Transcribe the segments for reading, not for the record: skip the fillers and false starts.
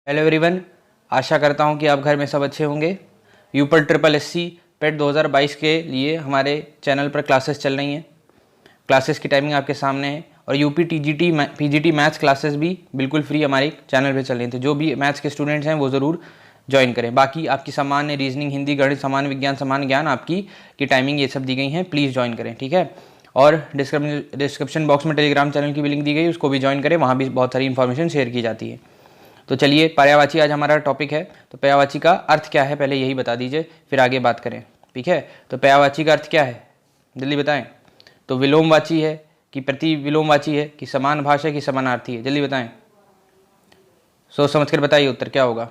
Hello everyone, आशा करता हूँ कि आप घर में सब अच्छे होंगे। यूपर ट्रिपल एससी पेट 2022 के लिए हमारे चैनल पर क्लासेस चल रही हैं। क्लासेस की टाइमिंग आपके सामने है और UP TGT PGT maths classes भी बिल्कुल फ्री हमारे चैनल पे चल रही हैं। तो जो भी मैथ्स के स्टूडेंट्स हैं वो ज़रूर ज्वाइन करें। बाकी आपकी सामान्य रीजनिंग, हिंदी, गणित, सामान्य विज्ञान, सामान्य ज्ञान आपकी टाइमिंग ये सब दी गई हैं, प्लीज़ ज्वाइन करें, ठीक है। और डिस्क्रिप्शन बॉक्स में टेलीग्राम चैनल की भी लिंक दी गई, उसको भी ज्वाइन करें, वहाँ भी बहुत सारी इन्फॉर्मेशन शेयर की जाती है। तो चलिए, पर्यायवाची आज हमारा टॉपिक है। तो पर्यायवाची का अर्थ क्या है पहले यही बता दीजिए, फिर आगे बात करें, ठीक है। तो पर्यायवाची का अर्थ क्या है, जल्दी बताएं। तो विलोमवाची है कि प्रतिविलोमवाची है कि समान भाष है कि समानार्थी है, जल्दी बताएं। सोच समझ कर बताइए उत्तर क्या होगा।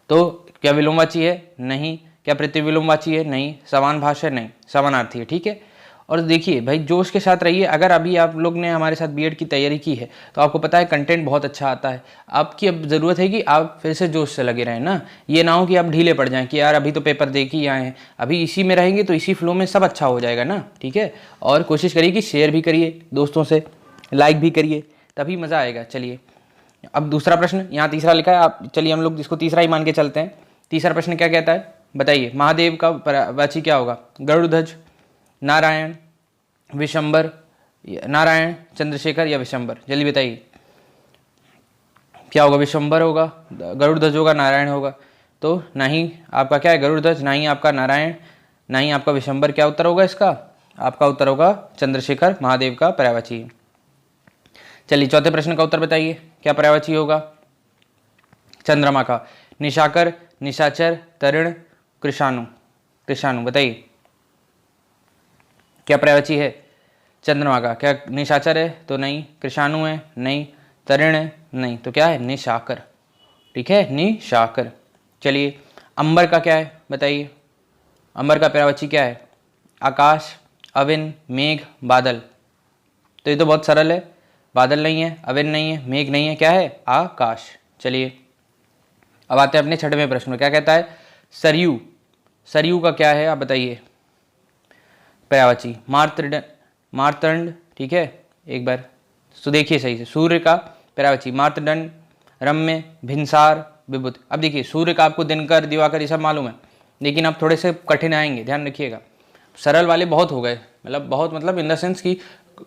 तो क्या विलोमवाची है? नहीं। क्या प्रतिविलोमवाची है? नहीं। समान भाष है? नहीं। समानार्थी है, ठीक है। और देखिए भाई, जोश के साथ रहिए। अगर अभी आप लोग ने हमारे साथ बीएड की तैयारी की है तो आपको पता है कंटेंट बहुत अच्छा आता है। आपकी अब ज़रूरत है कि आप फिर से जोश से लगे रहें ना। ये ना हो कि आप ढीले पड़ जाएं कि यार अभी तो पेपर दे के ही आए हैं। अभी इसी में रहेंगे तो इसी फ्लो में सब अच्छा हो जाएगा ना, ठीक है। और कोशिश करिए कि शेयर भी करिए दोस्तों से, लाइक भी करिए, तभी मज़ा आएगा। चलिए, अब दूसरा प्रश्न, यहाँ तीसरा लिखा है, आप चलिए हम लोग इसको तीसरा ही मान के चलते हैं। तीसरा प्रश्न क्या कहता है बताइए। महादेव का पर्यायवाची क्या होगा? गरुड़ध्वज, नारायण, विशंबर, नारायण, चंद्रशेखर या विशंबर, जल्दी बताइए क्या होगा। विशंबर होगा, गरुड़ध्वज होगा, नारायण होगा। तो ना ही आपका क्या है गरुड़ध्वज, ना ही आपका नारायण, ना ही आपका विशंबर। क्या उत्तर होगा इसका? आपका उत्तर होगा चंद्रशेखर महादेव का पर्यायवाची। चलिए, चौथे प्रश्न का उत्तर बताइए, क्या पर्यायवाची होगा? चंद्रमा का। निशाकर, निशाचर, तरण, कृषाणु, कृषाणु, बताइए क्या पर्यायवाची है चंद्रमा का? क्या निशाचर है? तो नहीं। कृषाणु है? नहीं। तरण है? नहीं। तो क्या है? निशाकर, ठीक है, निशाकर। चलिए, अंबर का क्या है बताइए। अंबर का पर्यायवाची क्या है? आकाश, अविन, मेघ, बादल। तो ये तो बहुत सरल है। बादल नहीं है, अविन नहीं है, मेघ नहीं है, क्या है? आकाश। चलिए, अब आते हैं अपने छठवें प्रश्न में। क्या कहता है? सरयू, सरयू का क्या है आप बताइए पर्यायवाची। मार्तंड, मार्तंड, ठीक है। एक बार तो देखिए सही से। सूर्य का पर्यायवाची मार्तंड, रम्य, भिनसार, विभुत। अब देखिए, सूर्य का आपको दिनकर, दिवाकर ये सब मालूम है, लेकिन अब थोड़े से कठिन आएंगे, ध्यान रखिएगा। सरल वाले बहुत हो गए, मतलब इन द सेंस कि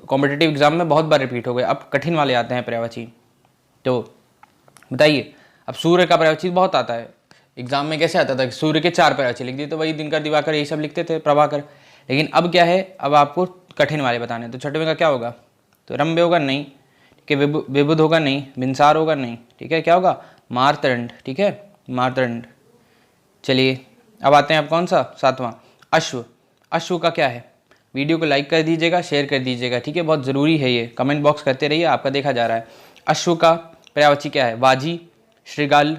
कॉम्पिटिटिव एग्जाम में बहुत बार रिपीट हो गए, अब कठिन वाले आते हैं पर्यायवाची। तो बताइए, अब सूर्य का पर्यायवाची बहुत आता है एग्जाम में। कैसे आता था कि सूर्य के 4 पर्यायवाची लिख दिए, तो वही दिनकर, दिवाकर यही सब लिखते थे, प्रभाकर। लेकिन अब क्या है, अब आपको कठिन वाले बताने। तो छठवें का क्या होगा? तो रम्य होगा? नहीं। ठीक है। विबुध होगा? नहीं। भिनसार होगा? नहीं। ठीक है। क्या होगा? मार्तंड, ठीक है, मार्तंड। चलिए, अब आते हैं आप कौन सा? सातवां, अश्व। अश्व का क्या है? वीडियो को लाइक कर दीजिएगा, शेयर कर दीजिएगा, ठीक है, बहुत ज़रूरी है ये। कमेंट बॉक्स करते रहिए, आपका देखा जा रहा है। अश्व का पर्यायवाची क्या है? वाजी, श्रृगाल,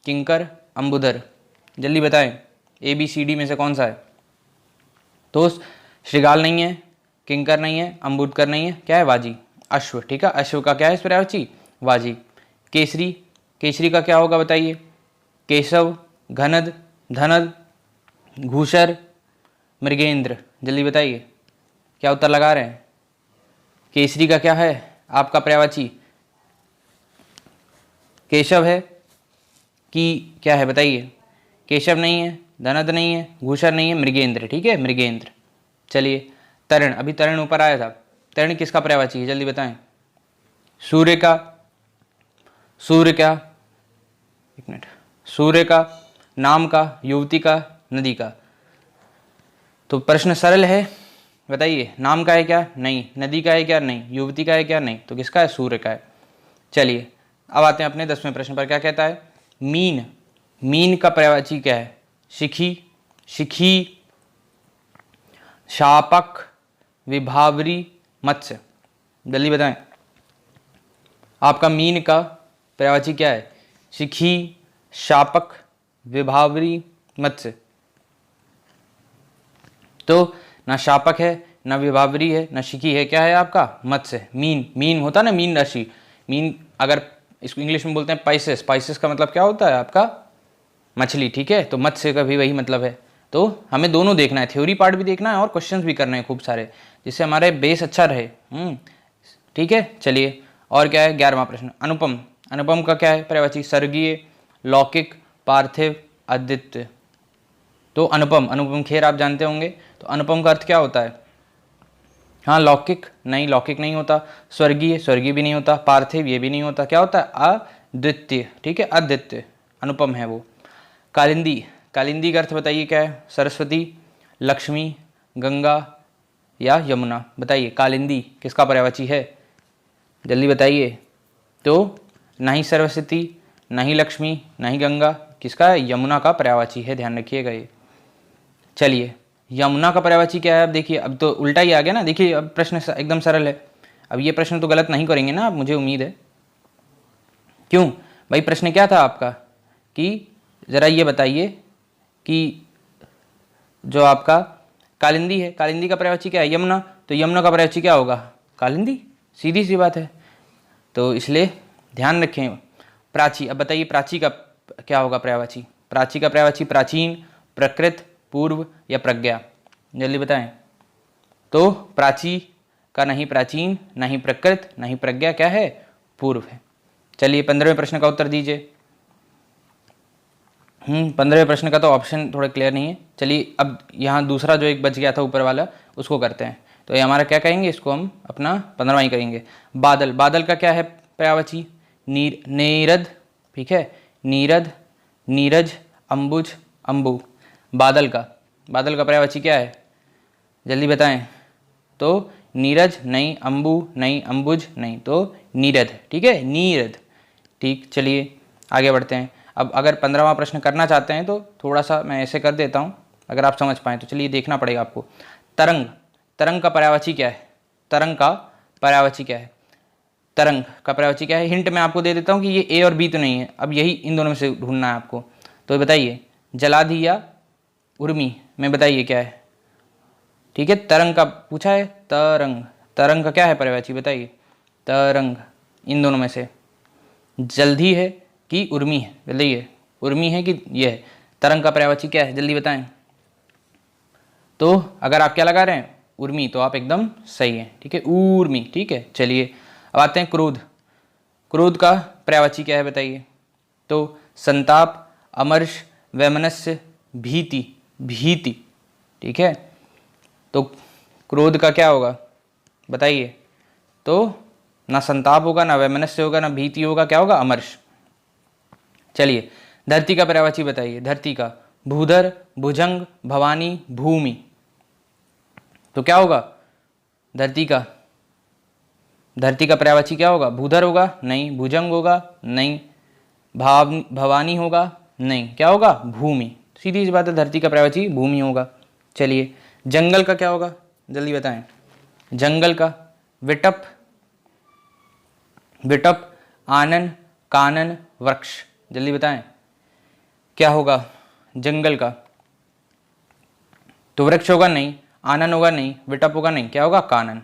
किंकर, अंबुधर, जल्दी बताएं। ABCD में से कौन सा है? तो श्रृगाल नहीं है, किंकर नहीं है, अंबुधकर नहीं है, क्या है? वाजी, अश्व, ठीक है। अश्व का क्या है पर्यायवाची? वाजी। केसरी, केसरी का क्या होगा बताइए। केशव, घनद, धनद, घूसर, मृगेंद्र, जल्दी बताइए क्या उत्तर लगा रहे हैं। केसरी का क्या है आपका पर्यायवाची? केशव है कि क्या है बताइए। केशव नहीं है, धनद नहीं है, घूसर नहीं है, मृगेंद्र, ठीक है, मृगेंद्र। चलिए, तरण, अभी तरण ऊपर आया था। तरण किसका पर्यायवाची है जल्दी बताएं। सूर्य का, सूर्य का, एक मिनट, सूर्य का, नाम का, युवती का, नदी का। तो प्रश्न सरल है, बताइए नाम का है क्या? नहीं। नदी का है क्या? नहीं। युवती का है क्या? नहीं। तो किसका है? सूर्य का है। चलिए, अब आते हैं अपने 10वें प्रश्न पर। क्या कहता है? मीन, मीन का पर्यायवाची क्या है? शिखी, शिखी, शापक, विभावरी, मत्स्य, जल्दी बताएं आपका मीन का पर्यायवाची क्या है? शिखी, शापक, विभावरी, मत्स्य। तो ना शापक है, ना विभावरी है, ना शिखी है, क्या है आपका? मत्स्य, मीन। मीन होता है ना, मीन राशि। मीन अगर इसको इंग्लिश में बोलते हैं पाइसेस। पाइसेस का मतलब क्या होता है आपका? मछली, ठीक है। तो मत्स्य का भी वही मतलब है। तो हमें दोनों देखना है, थ्योरी पार्ट भी देखना है और क्वेश्चंस भी करने हैं खूब सारे, जिससे हमारे बेस अच्छा रहे। ठीक है। चलिए, और क्या है? 11वां प्रश्न, अनुपम, अनुपम का क्या है पर्यायवाची? स्वर्गीय, लौकिक, पार्थिव, अद्वितीय। तो अनुपम, अनुपम खेर आप जानते होंगे, तो अनुपम का अर्थ क्या होता है? हाँ लौकिक, नहीं लौकिक नहीं होता। स्वर्गीय, स्वर्गीय भी नहीं होता। पार्थिव, ये भी नहीं होता। क्या होता है? अद्वितीय, ठीक है, अद्वितीय, अनुपम है वो। कालिंदी, कालिंदी का अर्थ बताइए क्या है? सरस्वती, लक्ष्मी, गंगा या यमुना? बताइए कालिंदी किसका पर्यायवाची है? जल्दी बताइए। तो ना ही सरस्वती, ना ही लक्ष्मी, ना ही गंगा, किसका है? यमुना का पर्यायवाची है, ध्यान रखिएगा ये। चलिए यमुना का पर्यायवाची क्या है? अब देखिए, अब तो उल्टा ही आ गया ना। देखिए अब प्रश्न एकदम सरल है। अब ये प्रश्न तो गलत नहीं करेंगे ना आप, मुझे उम्मीद है। क्यों भाई? प्रश्न क्या था आपका कि ज़रा ये बताइए कि जो आपका कालिंदी है, कालिंदी का पर्यायवाची क्या है? यमुना। तो यमुना का पर्यायवाची क्या होगा? कालिंदी, सीधी सी बात है। तो इसलिए ध्यान रखें। प्राची, अब बताइए प्राची का क्या होगा पर्यायवाची? प्राची का पर्यायवाची प्राचीन, प्रकृत, पूर्व या प्रज्ञा? जल्दी बताएं। तो प्राची का नहीं प्राचीन, नहीं प्रकृत, नहीं प्रज्ञा, क्या है? पूर्व है। चलिए 15वें प्रश्न का उत्तर दीजिए। 15वें प्रश्न का तो ऑप्शन थोड़ा क्लियर नहीं है। चलिए अब यहाँ दूसरा जो एक बच गया था ऊपर वाला, उसको करते हैं। तो ये हमारा क्या कहेंगे? इसको हम अपना 15वां ही करेंगे। बादल, बादल का क्या है पर्यायवाची? नीरद, ठीक है, नीरद, नीरज, अंबुज, अंबु। बादल का पर्यायवाची क्या है? जल्दी बताएं। तो नीरज नहीं, अंबु नहीं, अंबुज नहीं, तो नीरद, ठीक है, नीरद। ठीक, चलिए आगे बढ़ते हैं। अब अगर 15वां प्रश्न करना चाहते हैं तो थोड़ा सा मैं ऐसे कर देता हूँ, अगर आप समझ पाएँ तो। चलिए देखना पड़ेगा आपको। तरंग, तरंग का पर्यायवाची क्या है? तरंग का पर्यायवाची क्या है? तरंग का पर्यायवाची क्या है? हिंट मैं आपको दे देता हूँ कि ये ए और बी तो नहीं है। अब यही इन दोनों में से ढूंढना है आपको। तो बताइए जलाधि या उर्मी में बताइए क्या है? ठीक है, तरंग का पूछा है। तरंग, तरंग का क्या है पर्यायवाची? बताइए। तरंग, इन दोनों में से जल्दी है कि उर्मी है? बताइए, उर्मी है कि ये है? तरंग का पर्यायवाची क्या है? जल्दी बताएं। तो अगर आप क्या लगा रहे हैं? उर्मी, तो आप एकदम सही हैं, ठीक है, ऊर्मी, ठीक है। चलिए अब आते हैं क्रोध। क्रोध का पर्यायवाची क्या है? बताइए। तो संताप, अमर्ष, वैमनस्य, भीति, भीति, ठीक है। तो क्रोध का क्या होगा? बताइए। तो ना संताप होगा, ना वैमनस्य होगा, ना भीति होगा, क्या होगा? अमर्ष। चलिए धरती का पर्यायवाची बताइए। धरती का भूधर, भुजंग, भवानी, भूमि। तो क्या होगा धरती का? धरती का पर्यायवाची क्या होगा? भूधर होगा? नहीं। भुजंग होगा? नहीं। भवानी होगा? नहीं। क्या होगा? भूमि। सीधी सी बात है, धरती का पर्यायवाची भूमि होगा। चलिए जंगल का क्या होगा? जल्दी बताएं। जंगल का विटप, विटप, आनन, कानन, वृक्ष। जल्दी बताएं क्या होगा जंगल का? तो वृक्ष होगा? नहीं। आनन होगा? नहीं। विटप होगा? नहीं। क्या होगा? कानन।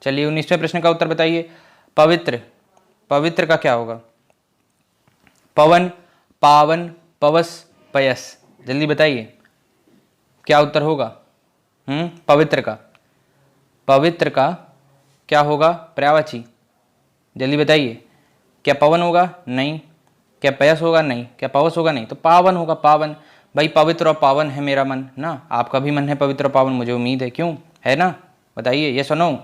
चलिए 19वें प्रश्न का उत्तर बताइए। पवित्र, पवित्र का क्या होगा? पवन, पावन, पवस, पयस। जल्दी बताइए क्या उत्तर होगा? पवित्र का, पवित्र का क्या होगा पर्यायवाची? जल्दी बताइए। क्या पवन होगा? नहीं। क्या पयस होगा? नहीं। क्या पवस होगा? नहीं। तो पावन होगा, पावन। भाई पवित्र और पावन है मेरा मन ना, आपका भी मन है पवित्र और पावन, मुझे उम्मीद है, क्यों है ना? बताइए ये सुनो।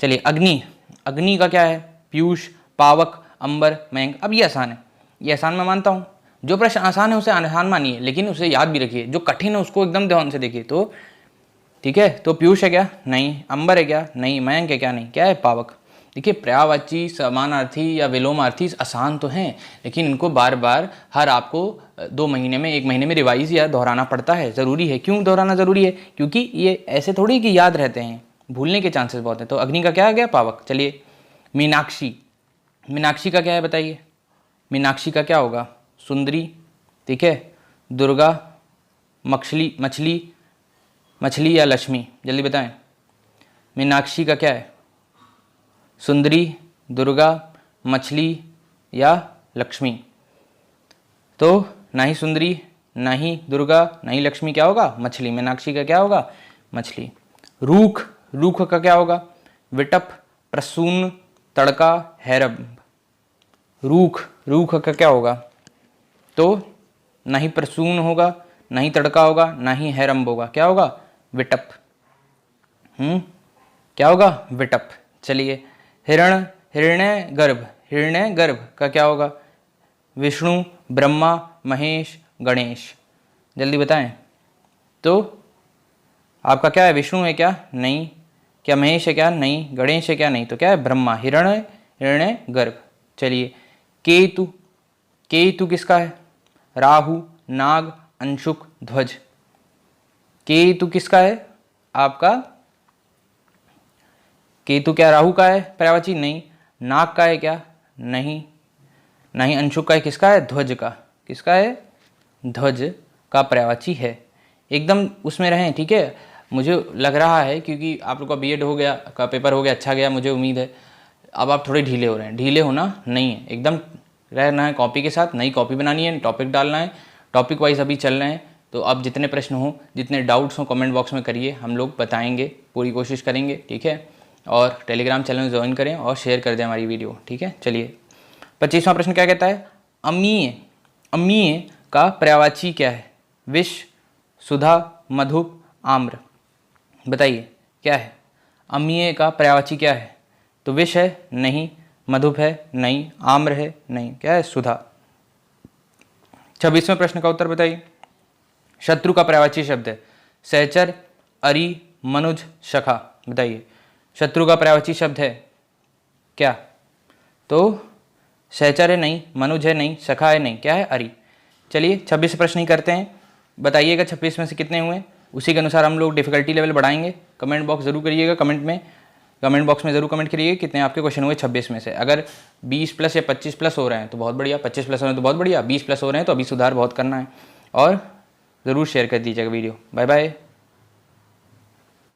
चलिए अग्नि, अग्नि का क्या है? पीयूष, पावक, अंबर, मयंक। अब ये आसान है, ये आसान मैं मानता हूँ। जो प्रश्न आसान है उसे आसान मानिए, लेकिन उसे याद भी रखिए। जो कठिन है उसको एकदम ध्यान से देखिए। तो ठीक है, तो पीयूष है क्या? नहीं। अंबर है क्या? नहीं। मयंक है क्या? नहीं। क्या है? पावक। देखिए पर्यायवाची, समानार्थी या विलोमार्थी आसान तो हैं, लेकिन इनको बार बार हर आपको 2 महीने में, 1 महीने में रिवाइज या दोहराना पड़ता है, ज़रूरी है। क्यों दोहराना ज़रूरी है? क्योंकि ये ऐसे थोड़ी कि याद रहते हैं, भूलने के चांसेस बहुत हैं। तो अग्नि का क्या आ गया? पावक। चलिए मीनाक्षी, मीनाक्षी का क्या है बताइए? मीनाक्षी का क्या होगा? सुंदरी, ठीक है, दुर्गा, मछली, मछली, मछली या लक्ष्मी? जल्दी बताएं। मीनाक्षी का क्या है? सुंदरी, दुर्गा, मछली या लक्ष्मी? तो ना ही सुंदरी, ना ही दुर्गा, ना ही लक्ष्मी, क्या होगा? मछली। मीनाक्षी का क्या होगा? मछली। रूख, रूख का क्या होगा? विटप, प्रसून, तड़का, हैरब। रूख, रूख का क्या होगा? तो ना ही प्रसून होगा, ना ही तड़का होगा, ना ही हैरम्ब होगा, क्या होगा? विटप। क्या होगा? विटप। चलिए, हिरण, हिरण्य गर्भ, हिरण्य गर्भ का क्या होगा? विष्णु, ब्रह्मा, महेश, गणेश। जल्दी बताएं। तो आपका क्या है? विष्णु है क्या? नहीं। क्या महेश है क्या? नहीं। गणेश है क्या? नहीं। तो क्या है? ब्रह्मा। हिरण्य, हिरण्य गर्भ। चलिए, केतु, केतु किसका है? राहु, नाग, अंशुक, ध्वज। केतु किसका है आपका? केतु क्या राहु का है पर्यायवाची? नहीं। नाग का है क्या? नहीं। नहीं। अंशुक का है, किसका है? ध्वज का। किसका है? ध्वज का पर्यायवाची है। एकदम उसमें रहें, ठीक है। मुझे लग रहा है क्योंकि आप लोग का बीएड हो गया, का पेपर हो गया, अच्छा गया, मुझे उम्मीद है। अब आप थोड़े ढीले हो रहे हैं, ढीले होना नहीं है, एकदम रहना है कॉपी के साथ। नई कॉपी बनानी है, टॉपिक डालना है, टॉपिक वाइज अभी चल रहे हैं। तो अब जितने प्रश्न हो, जितने डाउट्स हो, कमेंट बॉक्स में करिए, हम लोग बताएंगे, पूरी कोशिश करेंगे, ठीक है। और टेलीग्राम चैनल ज्वाइन करें और शेयर कर दें हमारी वीडियो, ठीक है। चलिए, 25वां प्रश्न क्या कहता है? अम्लीय, अम्लीय का पर्यायवाची क्या है? विष, सुधा, मधुप, आम्र। बताइए क्या है? अम्लीय का पर्यायवाची क्या है? तो विष है? नहीं। मधुप है? नहीं। आम्र है? नहीं। क्या है? सुधा। 26वें प्रश्न का उत्तर बताइए। शत्रु का पर्यायवाची शब्द है सहचर, अरि, मनुज, शखा। बताइए, शत्रु का पर्यायवाची शब्द है क्या? तो सहचर है? नहीं। मनुज है? नहीं। शखा है? नहीं। क्या है? अरि। चलिए, 26 प्रश्न ही करते हैं। बताइएगा 26 में से कितने हुए, उसी के अनुसार हम लोग डिफिकल्टी लेवल बढ़ाएंगे। कमेंट बॉक्स जरूर करिएगा, कमेंट बॉक्स में जरूर कमेंट करिए कितने आपके क्वेश्चन हुए 26 में से। अगर 20 प्लस या 25 प्लस हो रहे हैं तो बहुत बढ़िया, 25 प्लस हो रहे हैं तो बहुत बढ़िया, 20 प्लस हो रहे हैं तो अभी सुधार बहुत करना है। और ज़रूर शेयर कर दीजिएगा वीडियो। Bye bye.